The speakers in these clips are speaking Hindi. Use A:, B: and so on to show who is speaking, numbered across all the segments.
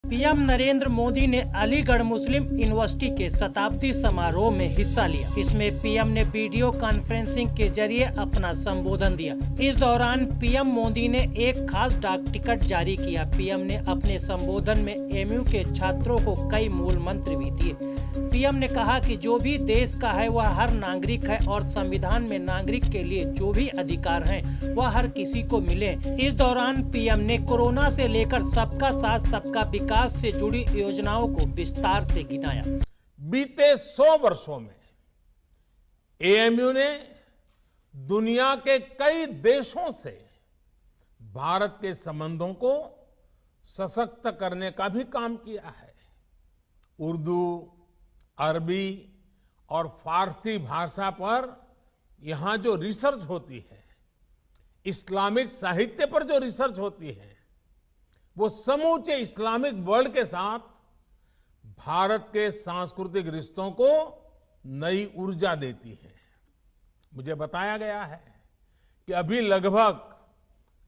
A: पीएम नरेंद्र मोदी ने अलीगढ़ मुस्लिम यूनिवर्सिटी के शताब्दी समारोह में हिस्सा लिया। इसमें पीएम ने वीडियो कॉन्फ्रेंसिंग के जरिए अपना संबोधन दिया। इस दौरान पीएम मोदी ने एक खास डाक टिकट जारी किया। पीएम ने अपने संबोधन में एमयू के छात्रों को कई मूल मंत्र भी दिए। पीएम ने कहा कि जो भी देश का है वह हर नागरिक है और संविधान में नागरिक के लिए जो भी अधिकार हैं वह हर किसी को मिले। इस दौरान पीएम ने कोरोना से लेकर सबका साथ सबका विकास से जुड़ी योजनाओं को विस्तार से गिनाया।
B: बीते 100 वर्षों में एएमयू ने दुनिया के कई देशों से भारत के संबंधों को सशक्त करने का भी काम किया है। उर्दू, अरबी और फारसी भाषा पर यहां जो रिसर्च होती है, इस्लामिक साहित्य पर जो रिसर्च होती है, वो समूचे इस्लामिक वर्ल्ड के साथ भारत के सांस्कृतिक रिश्तों को नई ऊर्जा देती है। मुझे बताया गया है कि अभी लगभग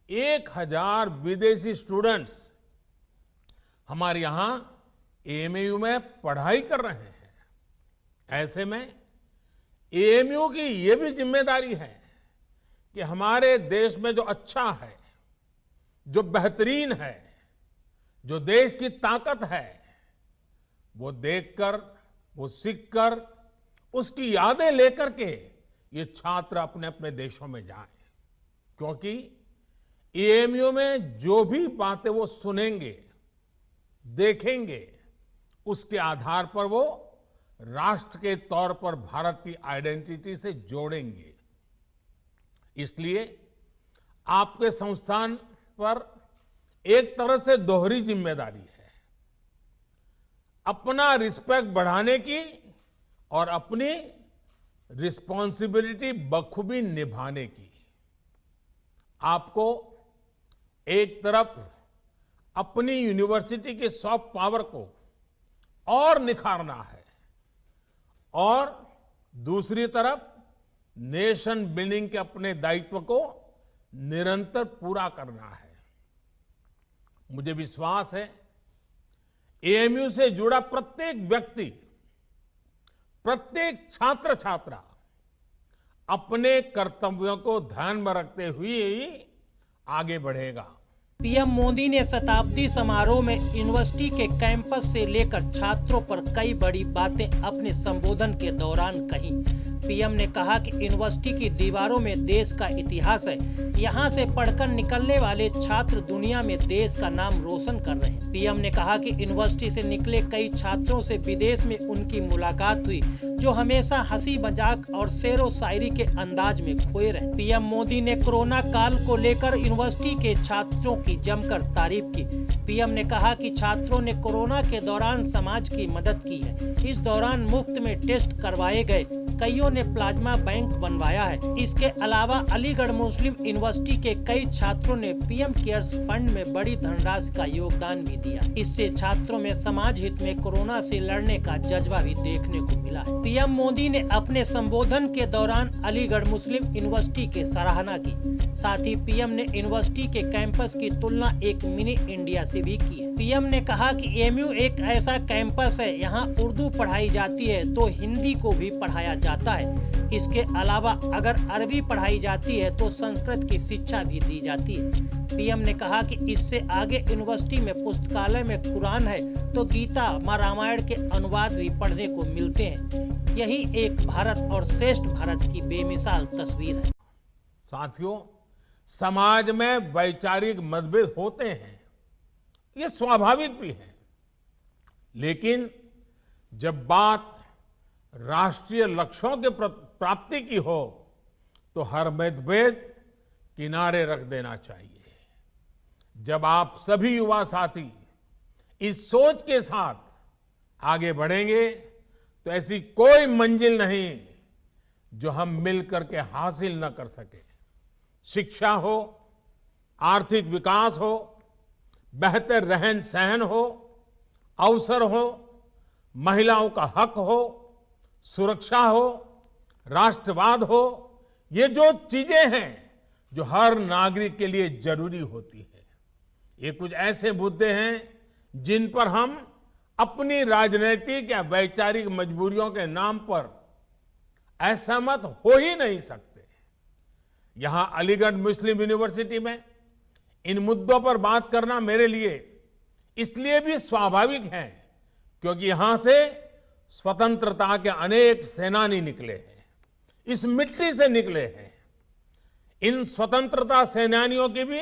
B: 1000 विदेशी स्टूडेंट्स हमारे यहां एएमयू में पढ़ाई कर रहे हैं। ऐसे में एएमयू की ये भी जिम्मेदारी है कि हमारे देश में जो अच्छा है, जो बेहतरीन है, जो देश की ताकत है, वो देखकर, वो सीखकर, उसकी यादें लेकर के ये छात्र अपने अपने देशों में जाएं। क्योंकि एएमयू में जो भी बातें वो सुनेंगे, देखेंगे, उसके आधार पर वो राष्ट्र के तौर पर भारत की आइडेंटिटी से जोड़ेंगे। इसलिए आपके संस्थान पर एक तरह से दोहरी जिम्मेदारी है, अपना रिस्पेक्ट बढ़ाने की और अपनी रिस्पॉन्सिबिलिटी बखूबी निभाने की। आपको एक तरफ अपनी यूनिवर्सिटी की सॉफ्ट पावर को और निखारना है और दूसरी तरफ नेशन बिल्डिंग के अपने दायित्व को निरंतर पूरा करना है। मुझे विश्वास है एएमयू से जुड़ा प्रत्येक व्यक्ति, प्रत्येक छात्र छात्रा अपने कर्तव्यों को ध्यान में रखते हुए ही आगे बढ़ेगा।
A: पीएम मोदी ने शताब्दी समारोह में यूनिवर्सिटी के कैंपस से लेकर छात्रों पर कई बड़ी बातें अपने संबोधन के दौरान कही। पीएम ने कहा कि यूनिवर्सिटी की दीवारों में देश का इतिहास है। यहां से पढ़कर निकलने वाले छात्र दुनिया में देश का नाम रोशन कर रहे हैं। पीएम ने कहा कि यूनिवर्सिटी से निकले कई छात्रों से विदेश में उनकी मुलाकात हुई, जो हमेशा हंसी मजाक और शेरो शायरी के अंदाज में खोए रहे। पीएम मोदी ने कोरोना काल को लेकर यूनिवर्सिटी के छात्रों की जमकर तारीफ की। पीएम ने कहा कि छात्रों ने कोरोना के दौरान समाज की मदद की है। इस दौरान मुफ्त में टेस्ट करवाए गए, कईयों ने प्लाज्मा बैंक बनवाया है। इसके अलावा अलीगढ़ मुस्लिम यूनिवर्सिटी के कई छात्रों ने पीएम केयर्स फंड में बड़ी धनराशि का योगदान भी दिया। इससे छात्रों में समाज हित में कोरोना से लड़ने का जज्बा भी देखने को मिला है। पीएम मोदी ने अपने संबोधन के दौरान अलीगढ़ मुस्लिम यूनिवर्सिटी की सराहना की। साथ ही पीएम ने यूनिवर्सिटी के कैंपस की तुलना एक मिनी इंडिया से भी की है। पीएम ने कहा कि एएमयू एक ऐसा कैंपस है, यहाँ उर्दू पढ़ाई जाती है तो हिंदी को भी पढ़ाया जाता है। इसके अलावा अगर अरबी पढ़ाई जाती है तो संस्कृत की शिक्षा भी दी जाती है। पीएम ने कहा कि इससे आगे यूनिवर्सिटी में पुस्तकालय में कुरान है तो गीता, माँ रामायण के अनुवाद भी पढ़ने को मिलते हैं। यही एक भारत और श्रेष्ठ भारत की बेमिसाल तस्वीर है।
B: साथियों, समाज में वैचारिक मतभेद होते हैं, ये स्वाभाविक भी है, लेकिन जब बात राष्ट्रीय लक्ष्यों के प्राप्ति की हो तो हर मतभेद किनारे रख देना चाहिए। जब आप सभी युवा साथी इस सोच के साथ आगे बढ़ेंगे तो ऐसी कोई मंजिल नहीं जो हम मिलकर के हासिल न कर सके। शिक्षा हो, आर्थिक विकास हो, बेहतर रहन सहन हो, अवसर हो, महिलाओं का हक हो, सुरक्षा हो, राष्ट्रवाद हो, ये जो चीजें हैं जो हर नागरिक के लिए जरूरी होती है, ये कुछ ऐसे मुद्दे हैं जिन पर हम अपनी राजनीतिक या वैचारिक मजबूरियों के नाम पर असहमत हो ही नहीं सकते। यहां अलीगढ़ मुस्लिम यूनिवर्सिटी में इन मुद्दों पर बात करना मेरे लिए इसलिए भी स्वाभाविक है क्योंकि यहां से स्वतंत्रता के अनेक सेनानी निकले हैं, इस मिट्टी से निकले हैं। इन स्वतंत्रता सेनानियों की भी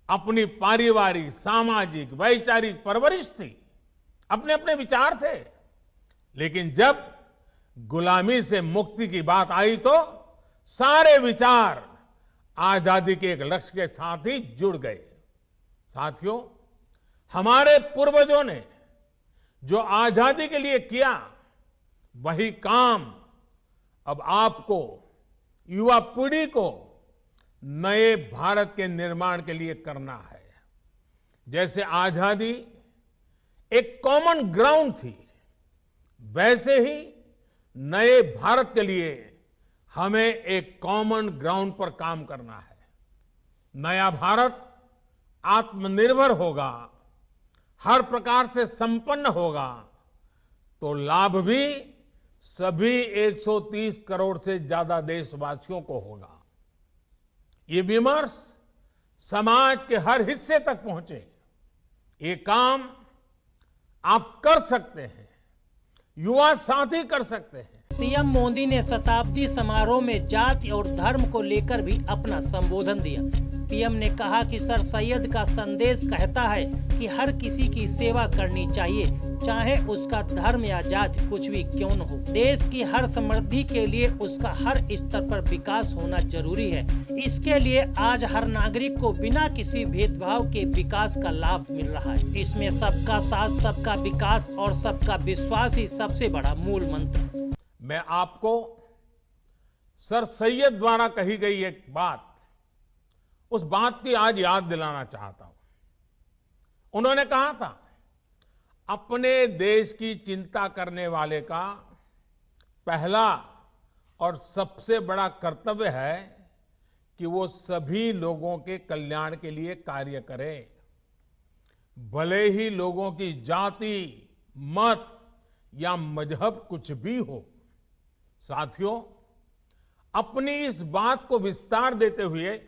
B: अपनी पारिवारिक, सामाजिक, वैचारिक परवरिश थी, अपने अपने विचार थे। लेकिन जब गुलामी से मुक्ति की बात आई तो सारे विचार आजादी के एक लक्ष्य के साथ ही जुड़ गए। साथियों, हमारे पूर्वजों ने जो आजादी के लिए किया, वही काम अब आपको, युवा पीढ़ी को नए भारत के निर्माण के लिए करना है। जैसे आजादी एक कॉमन ग्राउंड थी, वैसे ही नए भारत के लिए हमें एक कॉमन ग्राउंड पर काम करना है। नया भारत आत्मनिर्भर होगा, हर प्रकार से संपन्न होगा, तो लाभ भी सभी 130 करोड़ से ज्यादा देशवासियों को होगा। ये विमर्श समाज के हर हिस्से तक पहुंचे, ये काम आप कर सकते हैं, युवा साथी कर सकते हैं।
A: पीएम मोदी ने शताब्दी समारोह में जाति और धर्म को लेकर भी अपना संबोधन दिया। पीएम ने कहा कि सर सैयद का संदेश कहता है कि हर किसी की सेवा करनी चाहिए, चाहे उसका धर्म या जाति कुछ भी क्यों न हो। देश की हर समृद्धि के लिए उसका हर स्तर पर विकास होना जरूरी है। इसके लिए आज हर नागरिक को बिना किसी भेदभाव के विकास का लाभ मिल रहा है। इसमें सबका साथ, सबका विकास और सबका विश्वास ही सबसे बड़ा मूल मंत्र है।
B: मैं आपको सर सैयद द्वारा कही गई एक बात, उस बात की आज याद दिलाना चाहता हूं। उन्होंने कहा था, अपने देश की चिंता करने वाले का पहला और सबसे बड़ा कर्तव्य है कि वो सभी लोगों के कल्याण के लिए कार्य करे, भले ही लोगों की जाति, मत या मजहब कुछ भी हो। साथियों, अपनी इस बात को विस्तार देते हुए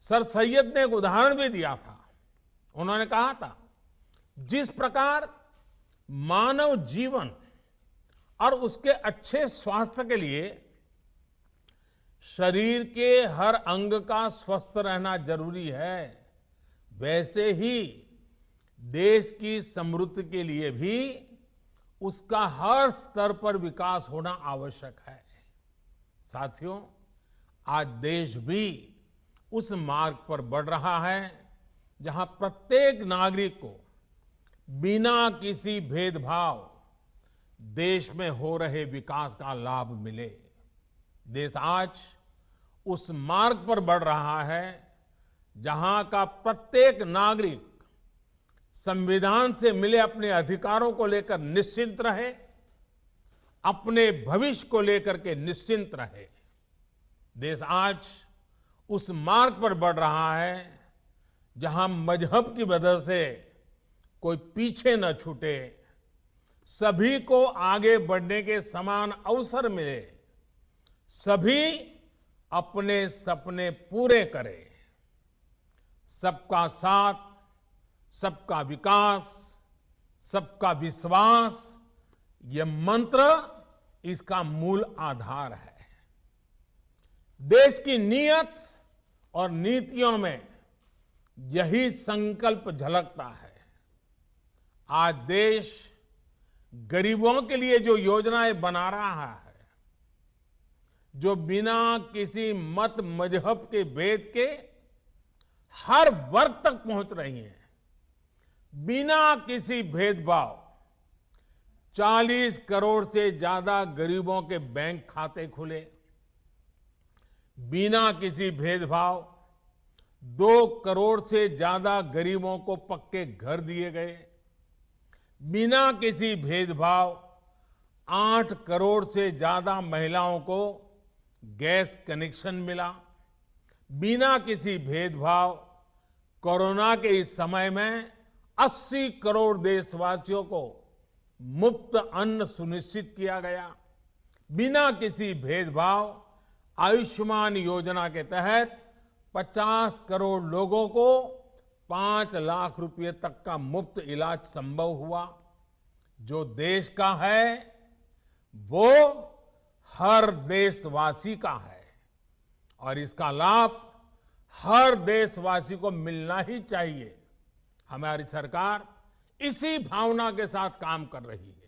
B: सर सैयद ने एक उदाहरण भी दिया था। उन्होंने कहा था, जिस प्रकार मानव जीवन और उसके अच्छे स्वास्थ्य के लिए शरीर के हर अंग का स्वस्थ रहना जरूरी है, वैसे ही देश की समृद्धि के लिए भी उसका हर स्तर पर विकास होना आवश्यक है। साथियों, आज देश भी उस मार्ग पर बढ़ रहा है जहां प्रत्येक नागरिक को बिना किसी भेदभाव देश में हो रहे विकास का लाभ मिले। देश आज उस मार्ग पर बढ़ रहा है जहां का प्रत्येक नागरिक संविधान से मिले अपने अधिकारों को लेकर निश्चिंत रहे, अपने भविष्य को लेकर के निश्चिंत रहे। देश आज उस मार्ग पर बढ़ रहा है जहां मजहब की वजह से कोई पीछे न छूटे, सभी को आगे बढ़ने के समान अवसर मिले, सभी अपने सपने पूरे करें। सबका साथ, सबका विकास, सबका विश्वास, यह मंत्र इसका मूल आधार है। देश की नीयत और नीतियों में यही संकल्प झलकता है। आज देश गरीबों के लिए जो योजनाएं बना रहा है, जो बिना किसी मत मजहब के भेद के हर वर्ग तक पहुंच रही हैं, बिना किसी भेदभाव 40 करोड़ से ज्यादा गरीबों के बैंक खाते खुले, बिना किसी भेदभाव 2 करोड़ से ज्यादा गरीबों को पक्के घर दिए गए, बिना किसी भेदभाव 8 करोड़ से ज्यादा महिलाओं को गैस कनेक्शन मिला, बिना किसी भेदभाव कोरोना के इस समय में 80 करोड़ देशवासियों को मुफ्त अन्न सुनिश्चित किया गया। बिना किसी भेदभाव आयुष्मान योजना के तहत 50 करोड़ लोगों को 5 लाख रुपए तक का मुफ्त इलाज संभव हुआ। जो देश का है वो हर देशवासी का है और इसका लाभ हर देशवासी को मिलना ही चाहिए। हमारी सरकार इसी भावना के साथ काम कर रही है।